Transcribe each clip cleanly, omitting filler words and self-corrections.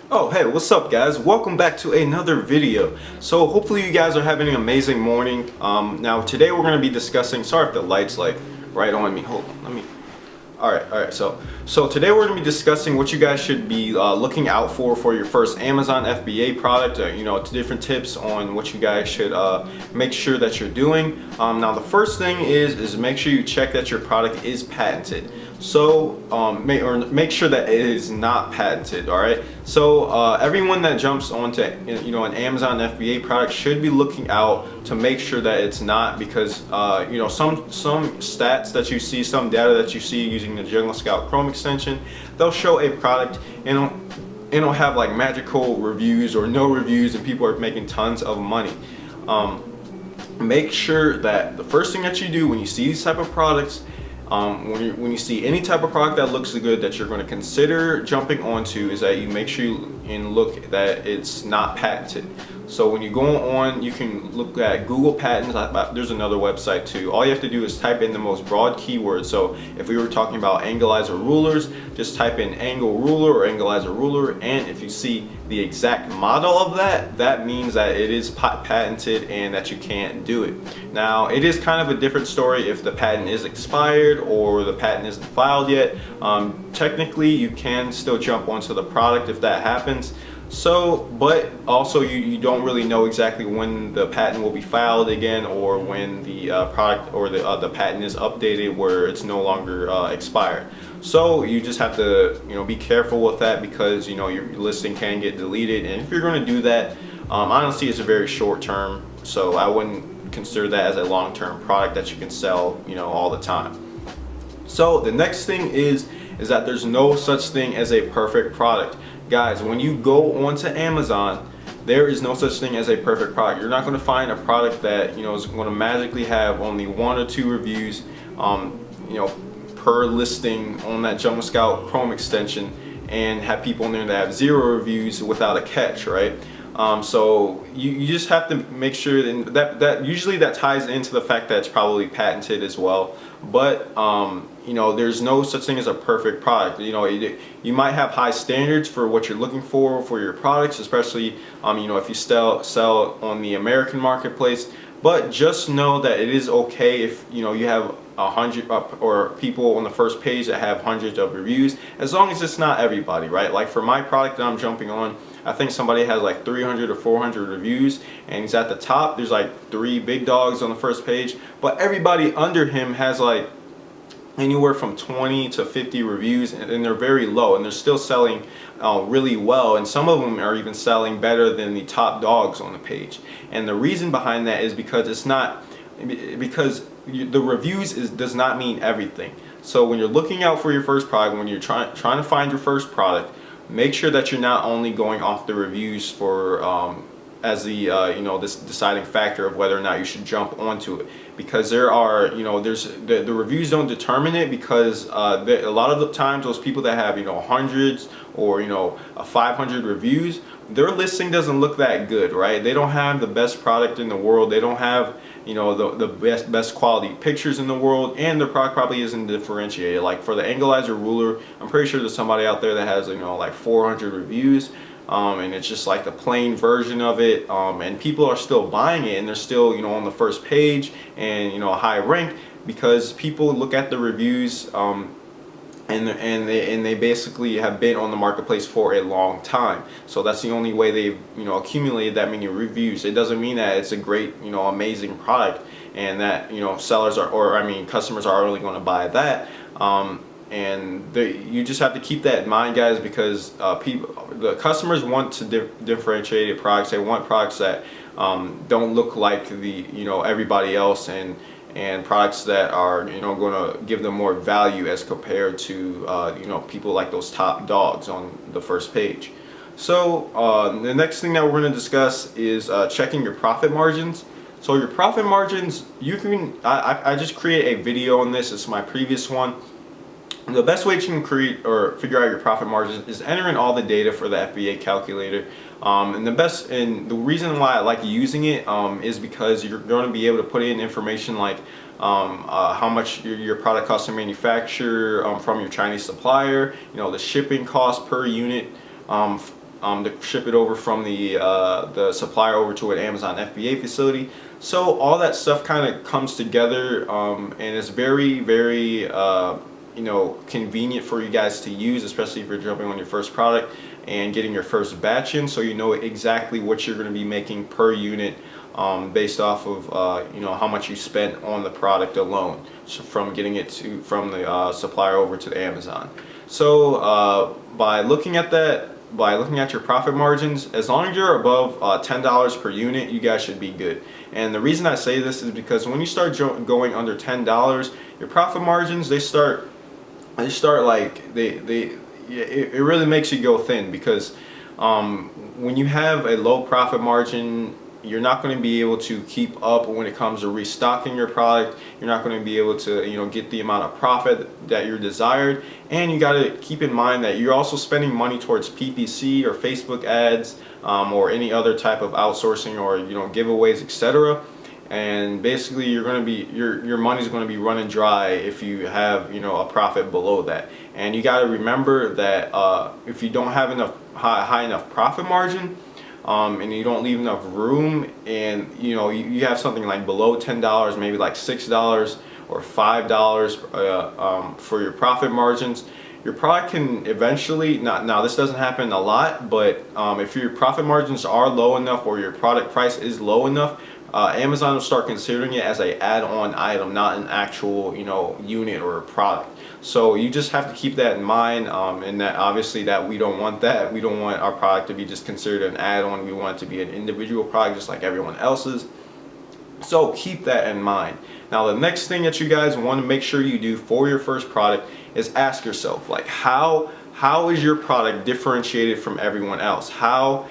Oh, hey, what's up guys? Welcome back to another video. So hopefully you guys are having an amazing morning. Now today we're going to be discussing, sorry if the light's like right on me. Hold on, let me. All right. So today we're going to be discussing what you guys should be looking out for your first Amazon FBA product. Different tips on what you guys should make sure that you're doing. Now the first thing is make sure you check that your product is patented. So make sure that it is not patented. All right. So everyone that jumps onto an Amazon FBA product should be looking out to make sure that it's not, because some stats that you see, some data that you see using the Jungle Scout Chrome extension, they'll show a product and it'll have like magical reviews or no reviews, and people are making tons of money. Make sure that the first thing that you do when you see these type of products, when you see any type of product that looks good that you're going to consider jumping onto, is that you make sure and look that it's not patented. So when you go on, you can look at Google Patents. There's another website too. All you have to do is type in the most broad keywords. So if we were talking about angleizer rulers, just type in angle ruler or angleizer ruler, and if you see the exact model of that means that it is patented and that you can't do it. Now it is kind of a different story if the patent is expired or the patent isn't filed yet. Technically you can still jump onto the product if that happens. So, but also you don't really know exactly when the patent will be filed again, or when the product or the patent is updated where it's no longer expired. So you just have to be careful with that, because your listing can get deleted, and if you're going to do that, honestly it's a very short term, so I wouldn't consider that as a long-term product that you can sell all the time. So the next thing is that there's no such thing as a perfect product. Guys, when you go onto Amazon, there is no such thing as a perfect product. You're not going to find a product that is going to magically have only 1 or 2 reviews per listing on that Jungle Scout Chrome extension, and have people in there that have 0 reviews without a catch, right? So you just have to make sure that usually that ties into the fact that it's probably patented as well. But there's no such thing as a perfect product. You might have high standards for what you're looking for your products, especially if you sell on the American marketplace. But just know that it is okay if you have 100 or people on the first page that have hundreds of reviews, as long as it's not everybody, right? Like for my product that I'm jumping on, I think somebody has like 300 or 400 reviews, and he's at the top. There's like 3 big dogs on the first page, but everybody under him has like anywhere from 20 to 50 reviews, and they're very low, and they're still selling really well, and some of them are even selling better than the top dogs on the page. And the reason behind that is because the reviews does not mean everything. So when you're looking out for your first product, when you're trying to find your first product, make sure that you're not only going off the reviews for as the this deciding factor of whether or not you should jump onto it, because there are the reviews don't determine it, because a lot of the times those people that have hundreds or 500 reviews, their listing doesn't look that good, right? They don't have the best product in the world, they don't have the best quality pictures in the world, and their product probably isn't differentiated. Like for the angleizer ruler, I'm pretty sure there's somebody out there that has like 400 reviews, and it's just like the plain version of it, and people are still buying it, and they're still on the first page and a high rank, because people look at the reviews, and they basically have been on the marketplace for a long time. So that's the only way they've accumulated that many reviews. It doesn't mean that it's a great amazing product, and that sellers customers are only going to buy that. And you just have to keep that in mind, guys, because the customers want to differentiate products. They want products that don't look like everybody else, and products that are going to give them more value as compared to people like those top dogs on the first page. So the next thing that we're going to discuss is checking your profit margins. So your profit margins, you can I just create a video on this. It's my previous one. The best way you can create or figure out your profit margins is enter in all the data for the FBA calculator. And the reason why I like using it is because you're going to be able to put in information like how much your product costs to manufacture from your Chinese supplier, the shipping cost per unit, to ship it over from the supplier over to an Amazon FBA facility. So all that stuff kind of comes together, and it's very, very convenient for you guys to use, especially if you're jumping on your first product and getting your first batch in, so you know exactly what you're going to be making per unit, based off of how much you spent on the product alone, so from getting it from the supplier over to the Amazon. So by looking at your profit margins, as long as you're above $10 per unit, you guys should be good. And the reason I say this is because when you start going under $10, your profit margins, it really makes you go thin, because when you have a low profit margin, you're not going to be able to keep up when it comes to restocking your product. You're not going to be able to get the amount of profit that you're desired. And you got to keep in mind that you're also spending money towards PPC or Facebook ads, or any other type of outsourcing, or giveaways, etc. And basically you're going to be your money's going to be running dry if you have a profit below that. And you got to remember that if you don't have enough high enough profit margin, and you don't leave enough room, and you have something like below $10, maybe like $6 or $5 for your profit margins, your product can eventually, now this doesn't happen a lot, but if your profit margins are low enough or your product price is low enough, Amazon will start considering it as a add-on item, not an actual unit or a product. So you just have to keep that in mind, and that obviously that we don't want that. We don't want our product to be just considered an add-on. We want it to be an individual product just like everyone else's. So keep that in mind. Now the next thing that you guys want to make sure you do for your first product is ask yourself, like, how is your product differentiated from everyone else? How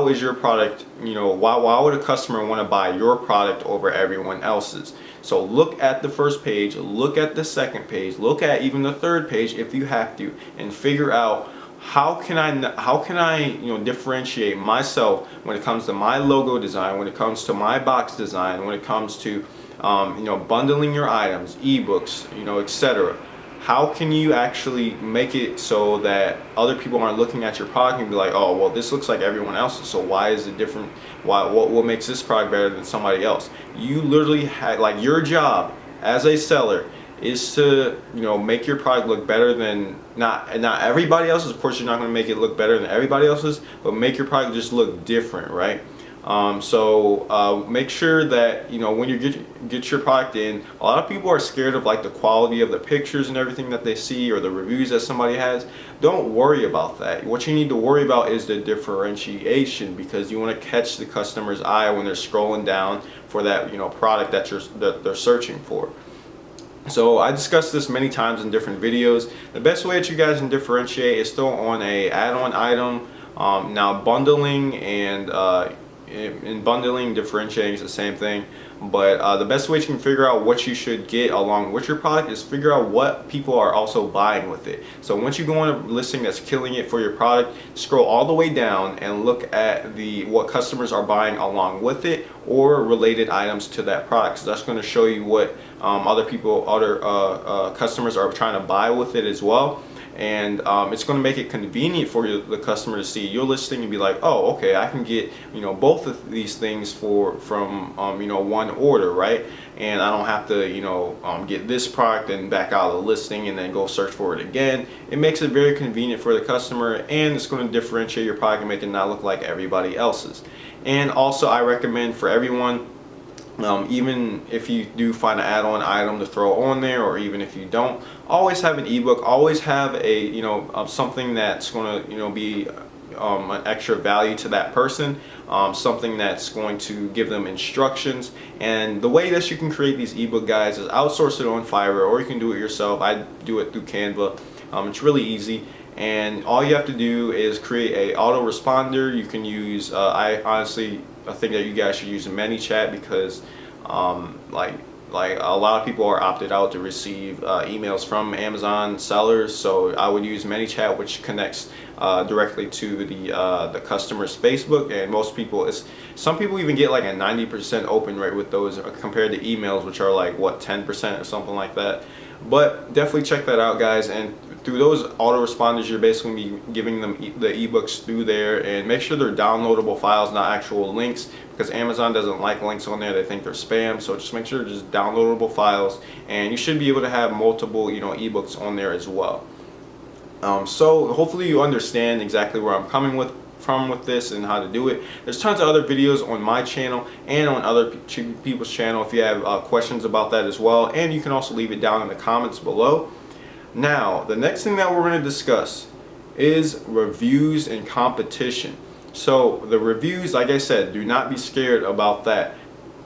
is your product, why would a customer want to buy your product over everyone else's? So look at the first page, look at the second page, look at even the third page if you have to, and figure out how can I differentiate myself when it comes to my logo design, when it comes to my box design, when it comes to bundling your items, ebooks, etc. How can you actually make it so that other people aren't looking at your product and be like, oh, well, this looks like everyone else's, so why is it different? What makes this product better than somebody else? You literally have, like, your job as a seller is to make your product look better than not everybody else's. Of course, you're not going to make it look better than everybody else's, but make your product just look different, right? So make sure that when you get your product in, a lot of people are scared of like the quality of the pictures and everything that they see, or the reviews that somebody has. Don't worry about that. What you need to worry about is the differentiation, because you want to catch the customer's eye when they're scrolling down for that product that they're searching for. So I discussed this many times in different videos. The best way that you guys can differentiate is still on a add-on item. Now bundling and differentiating is the same thing, but the best way you can figure out what you should get along with your product is figure out what people are also buying with it. So once you go on a listing that's killing it for your product, scroll all the way down and look at what customers are buying along with it, or related items to that product. So that's going to show you what other customers are trying to buy with it as well. And it's going to make it convenient for the customer to see your listing and be like, oh, okay, I can get both of these things from one order, right? And I don't have to get this product and back out of the listing and then go search for it again. It makes it very convenient for the customer, and it's going to differentiate your product and make it not look like everybody else's. And also, I recommend for everyone, even if you do find an add-on item to throw on there, or even if you don't, always have an ebook, always have a something that's going to be an extra value to that person, something that's going to give them instructions. And the way that you can create these ebook guides is outsource it on Fiverr, or you can do it yourself. I do it through Canva. It's really easy, and all you have to do is create a autoresponder. You can use I think that you guys should use ManyChat, because like a lot of people are opted out to receive emails from Amazon sellers. So I would use ManyChat, which connects directly to the customer's Facebook, and some people even get like a 90% open rate with those, compared to emails, which are like what, 10% or something like that. But definitely check that out, guys. And through those autoresponders, you're basically be giving them the ebooks through there, and make sure they're downloadable files, not actual links, because Amazon doesn't like links on there. They think they're spam. So just make sure they're just downloadable files, and you should be able to have multiple, ebooks on there as well. So hopefully you understand exactly where I'm coming from with this and how to do it. There's tons of other videos on my channel and on other people's channel if you have questions about that as well, and you can also leave it down in the comments below. Now, the next thing that we're going to discuss is reviews and competition. So the reviews, like I said, do not be scared about that,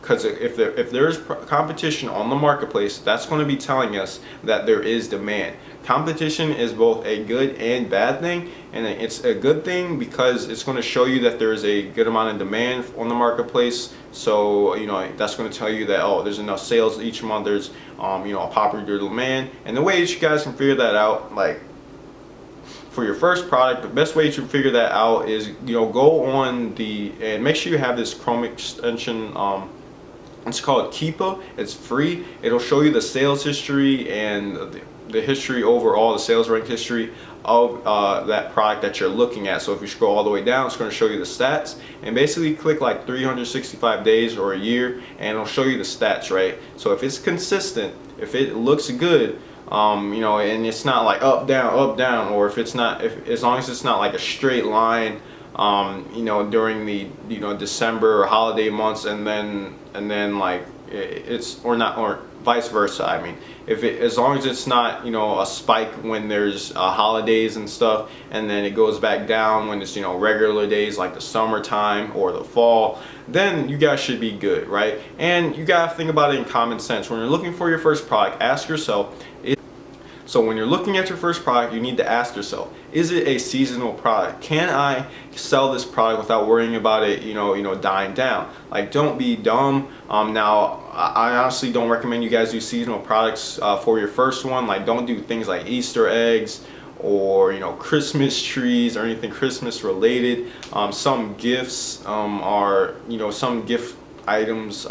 because if there's competition on the marketplace, that's going to be telling us that there is demand. Competition is both a good and bad thing, and it's a good thing because it's going to show you that there is a good amount of demand on the marketplace. So that's going to tell you that, oh, there's enough sales each month, there's a popular demand. And the way that you guys can figure that out, like for your first product, the best way to figure that out is go on and make sure you have this Chrome extension. It's called Keepa. It's free. It'll show you the sales history and the history overall, the sales rank history of that product that you're looking at. So if you scroll all the way down, it's going to show you the stats, and basically click like 365 days or a year, and it'll show you the stats, right? So if it's consistent, if it looks good, and it's not like up down, or if it's not, as long as it's not like a straight line, during the December or holiday months, and then like it's or vice versa. I mean, as long as it's not a spike when there's holidays and stuff, and then it goes back down when it's regular days like the summertime or the fall, then you guys should be good, right? And you gotta think about it in common sense. When you're looking for your first product, ask yourself. So when you're looking at your first product, you need to ask yourself, is it a seasonal product? Can I sell this product without worrying about it, dying down? Like, don't be dumb. Now, I honestly don't recommend you guys do seasonal products for your first one. Like, don't do things like Easter eggs or Christmas trees or anything Christmas related. Some gifts are some gift items,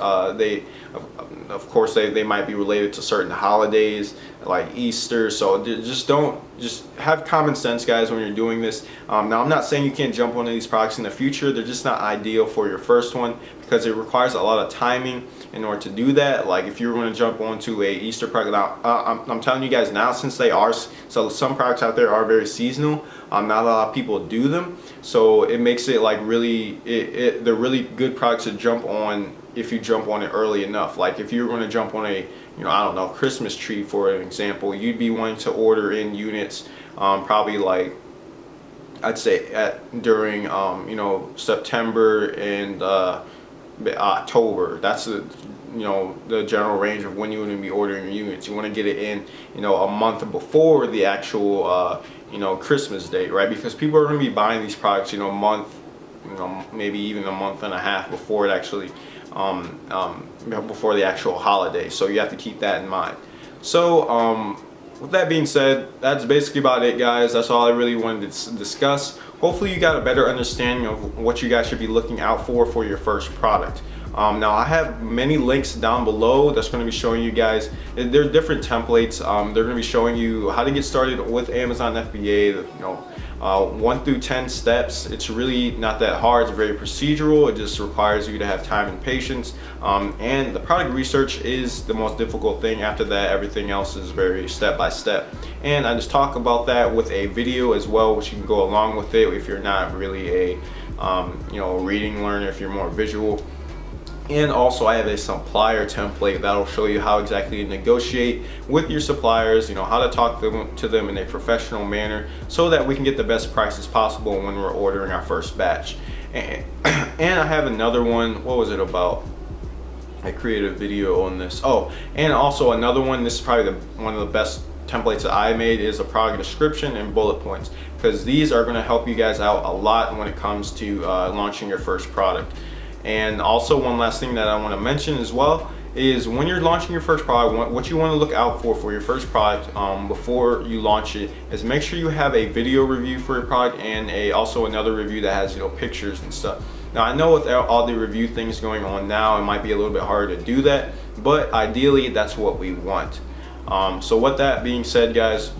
of course they might be related to certain holidays like Easter. So just have common sense, guys, when you're doing this. Now, I'm not saying you can't jump onto these products in the future. They're just not ideal for your first one because it requires a lot of timing in order to do that. Like if you're going to jump onto a Easter product, now I'm telling you guys now, since they are, so some products out there are very seasonal, not a lot of people do them, so it makes it like really, they're really good products to jump on if you jump on it early enough. Like if you're going to jump on a I don't know, Christmas tree for an example, you'd be wanting to order in units probably like, I'd say during September and October. That's the general range of when you want to be ordering your units. You want to get it in a month before the actual Christmas date, right? Because people are going to be buying these products a month, maybe even a month and a half before it actually before the actual holiday. So you have to keep that in mind. So with that being said, that's basically about it, guys. That's all I really wanted to discuss. Hopefully you got a better understanding of what you guys should be looking out for your first product. Now I have many links down below that's going to be showing you guys, there are different templates. They're going to be showing you how to get started with Amazon FBA, 1 through 10 steps. It's really not that hard. It's very procedural. It just requires you to have time and patience. And the product research is the most difficult thing. After that, everything else is very step by step. And I just talk about that with a video as well, which you can go along with it if you're not really a reading learner, if you're more visual. And also I have a supplier template that'll show you how exactly to negotiate with your suppliers, how to talk to them in a professional manner so that we can get the best prices possible when we're ordering our first batch. And I have another one. What was it about? I created a video on this. Oh, and also another one, this is probably one of the best templates that I made, is a product description and bullet points, because these are going to help you guys out a lot when it comes to launching your first product. And also one last thing that I want to mention as well is when you're launching your first product, what you want to look out for your first product before you launch it is make sure you have a video review for your product and also another review that has pictures and stuff. Now I know with all the review things going on now, it might be a little bit harder to do that, but ideally that's what we want. So with that being said, guys,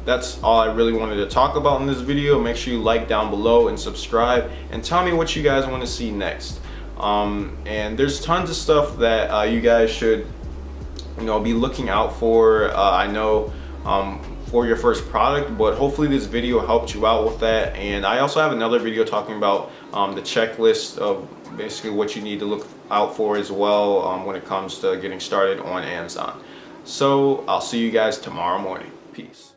that's all I really wanted to talk about in this video. Make sure you like down below and subscribe, and tell me what you guys want to see next. And there's tons of stuff that you guys should, be looking out for. I know for your first product, but hopefully this video helped you out with that. And I also have another video talking about the checklist of basically what you need to look out for as well when it comes to getting started on Amazon. So I'll see you guys tomorrow morning. Peace.